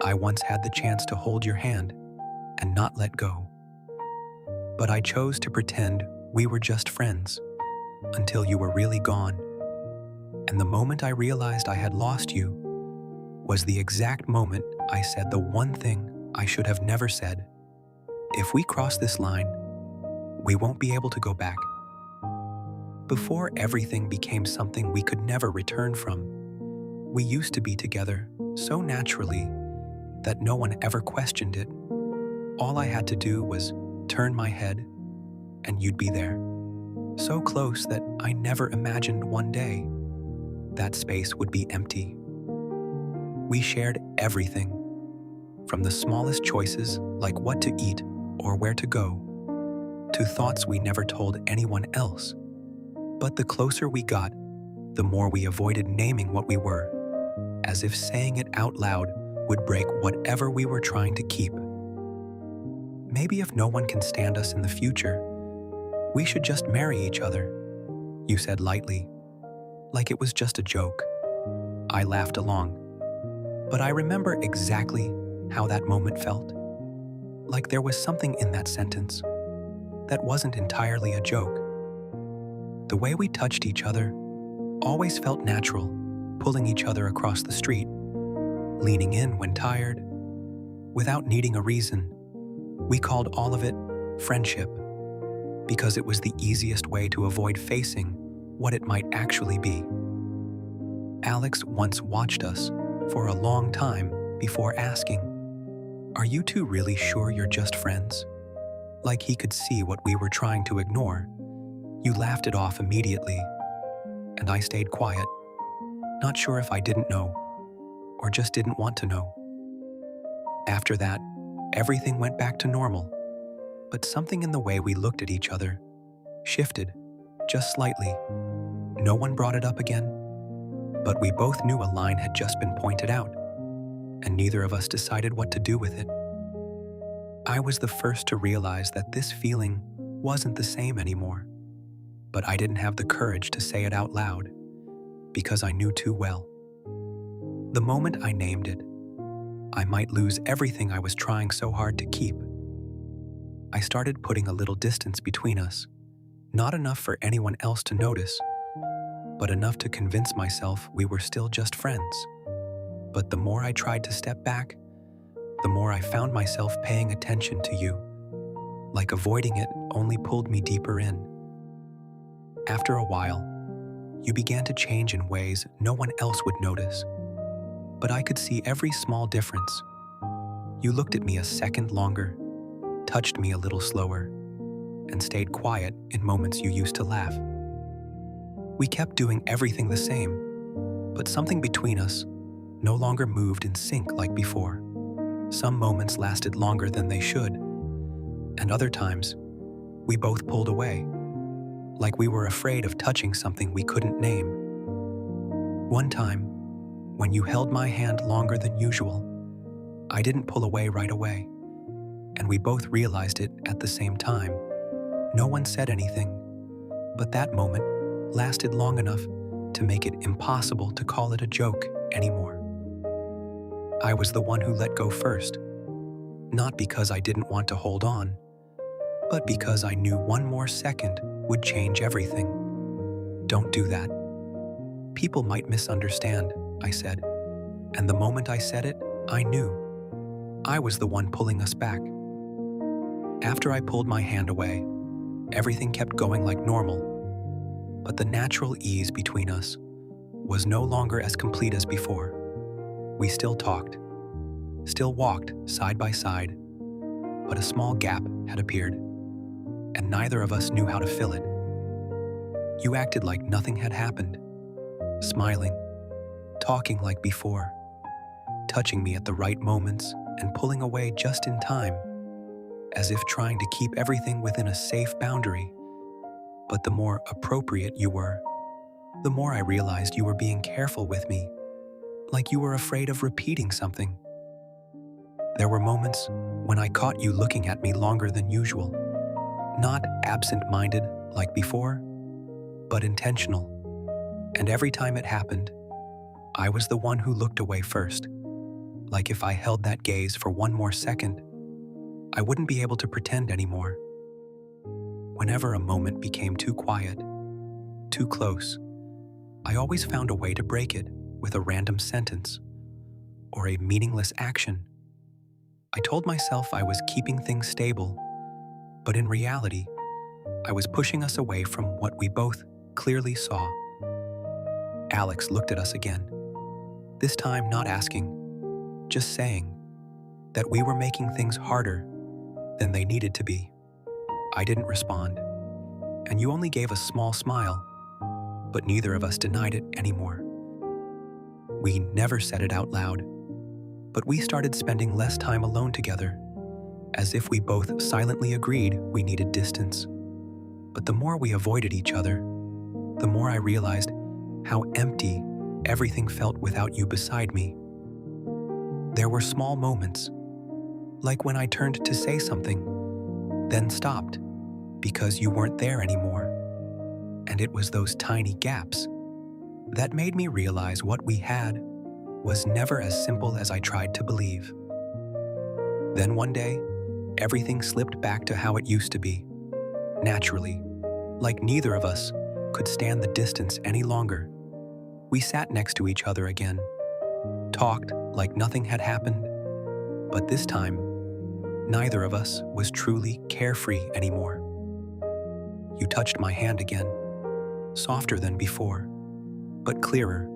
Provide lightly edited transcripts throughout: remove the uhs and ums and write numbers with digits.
I once had the chance to hold your hand and not let go. But I chose to pretend we were just friends until you were really gone. And the moment I realized I had lost you was the exact moment I said the one thing I should have never said. If we cross this line, we won't be able to go back. Before everything became something we could never return from, we used to be together so naturally that no one ever questioned it. All I had to do was turn my head and you'd be there. So close that I never imagined one day that space would be empty. We shared everything, from the smallest choices like what to eat or where to go, to thoughts we never told anyone else. But the closer we got, the more we avoided naming what we were, as if saying it out loud would break whatever we were trying to keep. Maybe if no one can stand us in the future, we should just marry each other, you said lightly, like it was just a joke. I laughed along, but I remember exactly how that moment felt. Like there was something in that sentence that wasn't entirely a joke. The way we touched each other always felt natural, pulling each other across the street, leaning in when tired, without needing a reason. We called all of it friendship, because it was the easiest way to avoid facing what it might actually be. Alex once watched us for a long time before asking, "Are you two really sure you're just friends?" Like he could see what we were trying to ignore. You laughed it off immediately, and I stayed quiet, not sure if I didn't know or just didn't want to know. After that, everything went back to normal, but something in the way we looked at each other shifted, just slightly. No one brought it up again, but we both knew a line had just been pointed out, and neither of us decided what to do with it. I was the first to realize that this feeling wasn't the same anymore, but I didn't have the courage to say it out loud because I knew too well. The moment I named it, I might lose everything I was trying so hard to keep. I started putting a little distance between us, not enough for anyone else to notice, but enough to convince myself we were still just friends. But the more I tried to step back, the more I found myself paying attention to you, like avoiding it only pulled me deeper in. After a while, you began to change in ways no one else would notice, but I could see every small difference. You looked at me a second longer, touched me a little slower, and stayed quiet in moments you used to laugh. We kept doing everything the same, but something between us no longer moved in sync like before. Some moments lasted longer than they should, and other times, we both pulled away, like we were afraid of touching something we couldn't name. One time, when you held my hand longer than usual, I didn't pull away right away, and we both realized it at the same time. No one said anything, but that moment lasted long enough to make it impossible to call it a joke anymore. I was the one who let go first, not because I didn't want to hold on, but because I knew one more second would change everything. Don't do that. People might misunderstand, I said, and the moment I said it, I knew. I was the one pulling us back. After I pulled my hand away, everything kept going like normal, but the natural ease between us was no longer as complete as before. We still talked, still walked side by side, but a small gap had appeared, and neither of us knew how to fill it. You acted like nothing had happened, smiling, talking like before, touching me at the right moments and pulling away just in time, as if trying to keep everything within a safe boundary. But the more appropriate you were, the more I realized you were being careful with me, like you were afraid of repeating something. There were moments when I caught you looking at me longer than usual, not absent-minded like before, but intentional. And every time it happened, I was the one who looked away first, like if I held that gaze for one more second, I wouldn't be able to pretend anymore. Whenever a moment became too quiet, too close, I always found a way to break it with a random sentence or a meaningless action. I told myself I was keeping things stable, but in reality, I was pushing us away from what we both clearly saw. Alex looked at us again, this time not asking, just saying that we were making things harder than they needed to be. I didn't respond, and you only gave a small smile, but neither of us denied it anymore. We never said it out loud, but we started spending less time alone together, as if we both silently agreed we needed distance. But the more we avoided each other, the more I realized how empty everything felt without you beside me. There were small moments, like when I turned to say something, then stopped because you weren't there anymore. And it was those tiny gaps that made me realize what we had was never as simple as I tried to believe. Then one day, everything slipped back to how it used to be, naturally, like neither of us could stand the distance any longer. We sat next to each other again, talked like nothing had happened, but this time, neither of us was truly carefree anymore. You touched my hand again, softer than before, but clearer,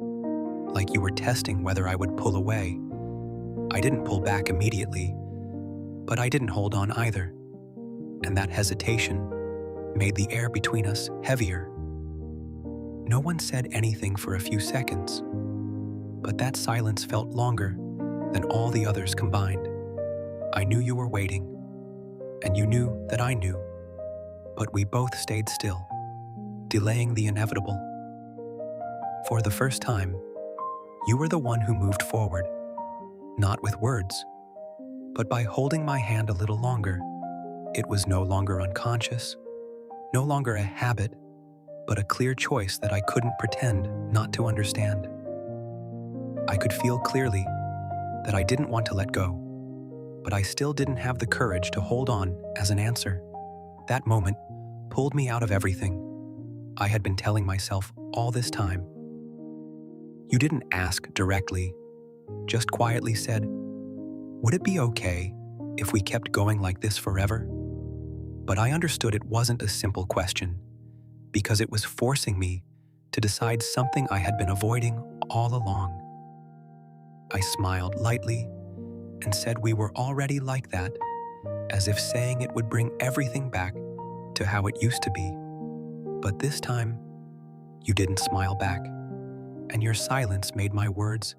like you were testing whether I would pull away. I didn't pull back immediately, but I didn't hold on either, and that hesitation made the air between us heavier. No one said anything for a few seconds, but that silence felt longer than all the others combined. I knew you were waiting, and you knew that I knew, but we both stayed still, delaying the inevitable. For the first time, you were the one who moved forward, not with words, but by holding my hand a little longer. It was no longer unconscious, no longer a habit, but a clear choice that I couldn't pretend not to understand. I could feel clearly that I didn't want to let go, but I still didn't have the courage to hold on as an answer. That moment pulled me out of everything I had been telling myself all this time. You didn't ask directly, just quietly said, "Would it be okay if we kept going like this forever?" But I understood it wasn't a simple question, because it was forcing me to decide something I had been avoiding all along. I smiled lightly and said we were already like that, as if saying it would bring everything back to how it used to be. But this time, you didn't smile back, and your silence made my words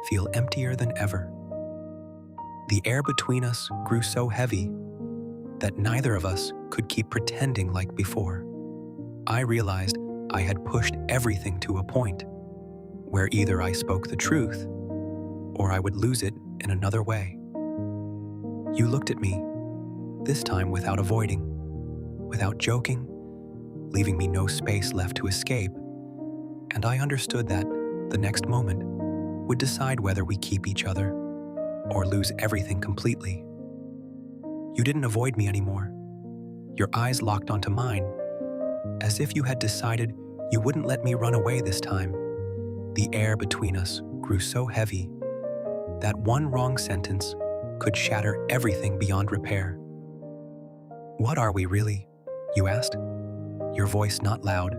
feel emptier than ever. The air between us grew so heavy that neither of us could keep pretending like before. I realized I had pushed everything to a point where either I spoke the truth or I would lose it in another way. You looked at me, this time without avoiding, without joking, leaving me no space left to escape, and I understood that the next moment would decide whether we keep each other or lose everything completely. You didn't avoid me anymore. Your eyes locked onto mine, as if you had decided you wouldn't let me run away this time. The air between us grew so heavy that one wrong sentence could shatter everything beyond repair. "What are we really?" you asked, your voice not loud,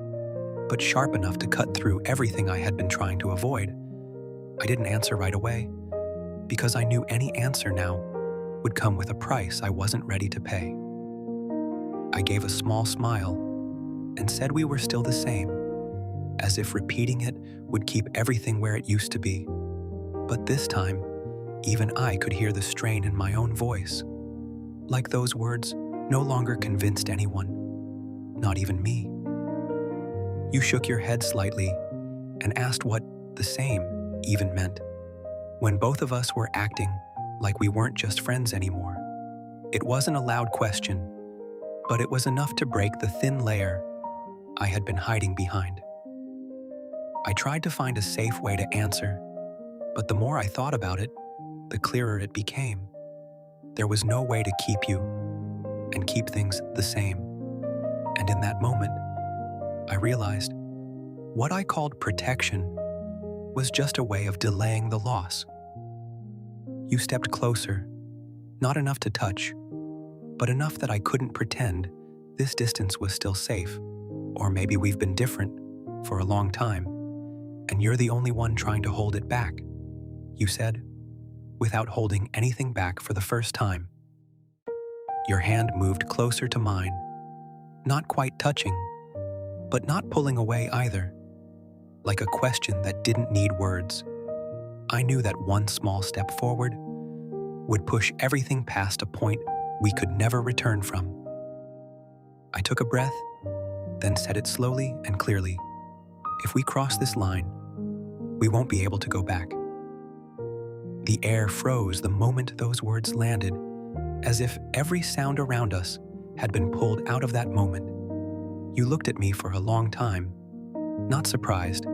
but sharp enough to cut through everything I had been trying to avoid. I didn't answer right away, because I knew any answer now would come with a price I wasn't ready to pay. I gave a small smile and said we were still the same, as if repeating it would keep everything where it used to be. But this time, even I could hear the strain in my own voice, like those words no longer convinced anyone, not even me. You shook your head slightly and asked what "the same" even meant, when both of us were acting like we weren't just friends anymore. It wasn't a loud question, but it was enough to break the thin layer I had been hiding behind. I tried to find a safe way to answer, but the more I thought about it, the clearer it became. There was no way to keep you and keep things the same. And in that moment, I realized what I called protection was just a way of delaying the loss. You stepped closer, not enough to touch, but enough that I couldn't pretend this distance was still safe. Or maybe we've been different for a long time, and you're the only one trying to hold it back, you said, without holding anything back for the first time. Your hand moved closer to mine, not quite touching, but not pulling away either, like a question that didn't need words. I knew that one small step forward would push everything past a point we could never return from. I took a breath, then said it slowly and clearly. If we cross this line, we won't be able to go back. The air froze the moment those words landed, as if every sound around us had been pulled out of that moment. You looked at me for a long time, not surprised,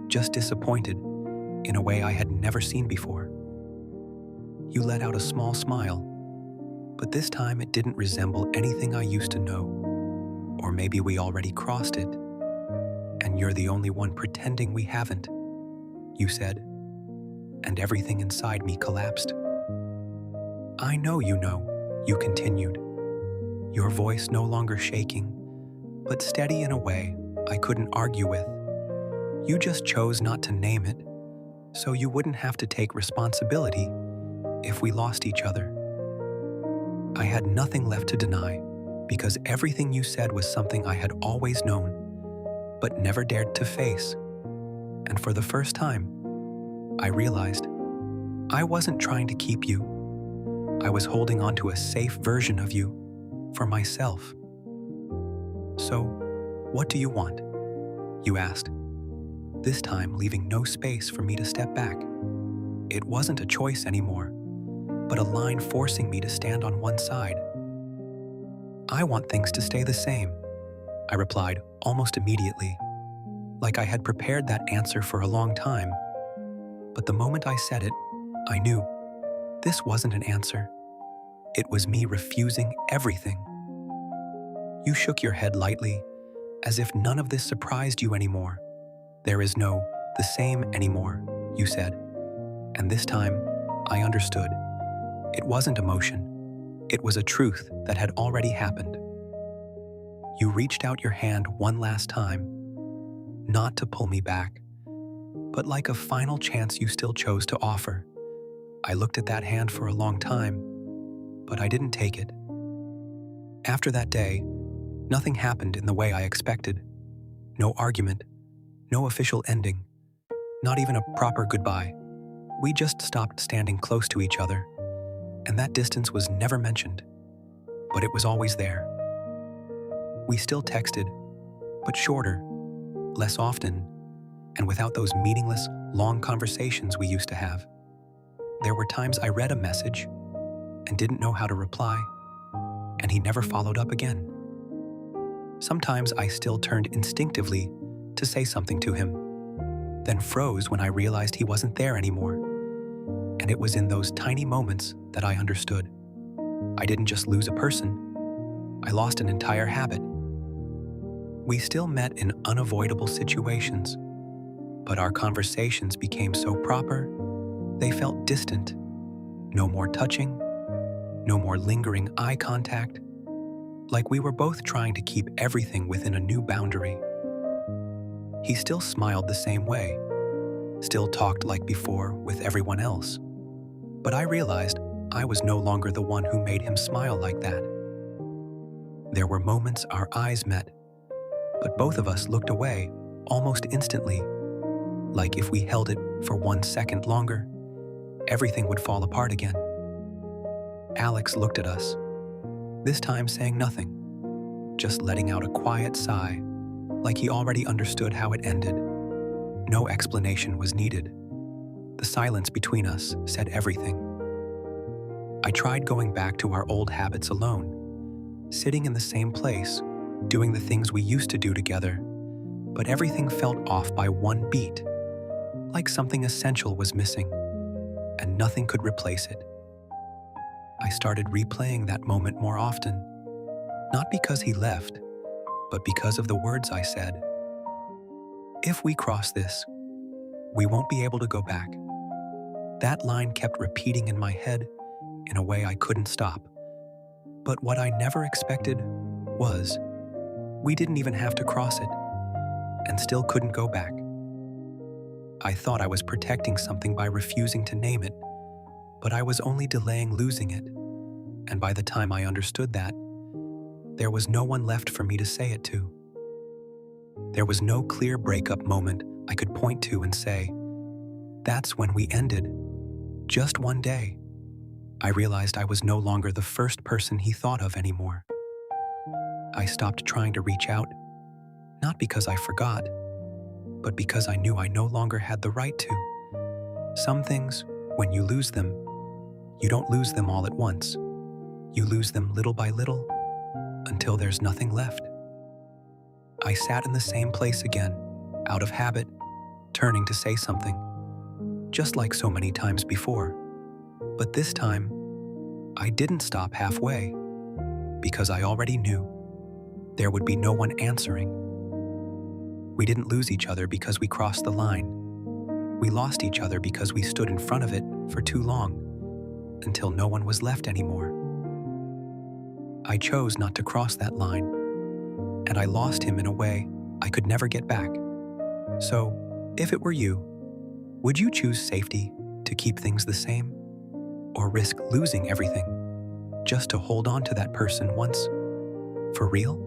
just disappointed, in a way I had never seen before. You let out a small smile, but this time it didn't resemble anything I used to know. Or maybe we already crossed it, and you're the only one pretending we haven't, you said, and everything inside me collapsed. I know, you continued, your voice no longer shaking, but steady in a way I couldn't argue with. You just chose not to name it, so you wouldn't have to take responsibility if we lost each other. I had nothing left to deny, because everything you said was something I had always known, but never dared to face. And for the first time, I realized I wasn't trying to keep you. I was holding on to a safe version of you for myself. So, what do you want? You asked, this time leaving no space for me to step back. It wasn't a choice anymore, but a line forcing me to stand on one side. I want things to stay the same, I replied almost immediately, like I had prepared that answer for a long time. But the moment I said it, I knew this wasn't an answer. It was me refusing everything. You shook your head lightly, as if none of this surprised you anymore. There is no the same anymore, you said, and this time I understood. It wasn't emotion. It was a truth that had already happened. You reached out your hand one last time, not to pull me back, but like a final chance you still chose to offer. I looked at that hand for a long time, but I didn't take it. After that day, nothing happened in the way I expected. No argument, no official ending, not even a proper goodbye. We just stopped standing close to each other, and that distance was never mentioned, but it was always there. We still texted, but shorter, less often, and without those meaningless, long conversations we used to have. There were times I read a message and didn't know how to reply, and he never followed up again. Sometimes I still turned instinctively to say something to him, then froze when I realized he wasn't there anymore. And it was in those tiny moments that I understood. I didn't just lose a person, I lost an entire habit. We still met in unavoidable situations, but our conversations became so proper, they felt distant. No more touching, no more lingering eye contact, like we were both trying to keep everything within a new boundary. He still smiled the same way, still talked like before with everyone else. But I realized I was no longer the one who made him smile like that. There were moments our eyes met, but both of us looked away almost instantly, like if we held it for 1 second longer, everything would fall apart again. Alex looked at us, this time saying nothing, just letting out a quiet sigh, like he already understood how it ended. No explanation was needed. The silence between us said everything. I tried going back to our old habits alone, sitting in the same place, doing the things we used to do together, but everything felt off by one beat, like something essential was missing. and nothing could replace it. I started replaying that moment more often, not because he left, but because of the words I said. If we cross this, we won't be able to go back. That line kept repeating in my head in a way I couldn't stop. But what I never expected was we didn't even have to cross it and still couldn't go back. I thought I was protecting something by refusing to name it, but I was only delaying losing it. And by the time I understood that, there was no one left for me to say it to. There was no clear breakup moment I could point to and say, "That's when we ended." Just one day, I realized I was no longer the first person he thought of anymore. I stopped trying to reach out, not because I forgot, but because I knew I no longer had the right to. Some things, when you lose them, you don't lose them all at once. You lose them little by little until there's nothing left. I sat in the same place again, out of habit, turning to say something, just like so many times before. But this time, I didn't stop halfway, because I already knew there would be no one answering. We didn't lose each other because we crossed the line. We lost each other because we stood in front of it for too long, until no one was left anymore. I chose not to cross that line, and I lost him in a way I could never get back. So, if it were you, would you choose safety to keep things the same? Or risk losing everything just to hold on to that person once? For real?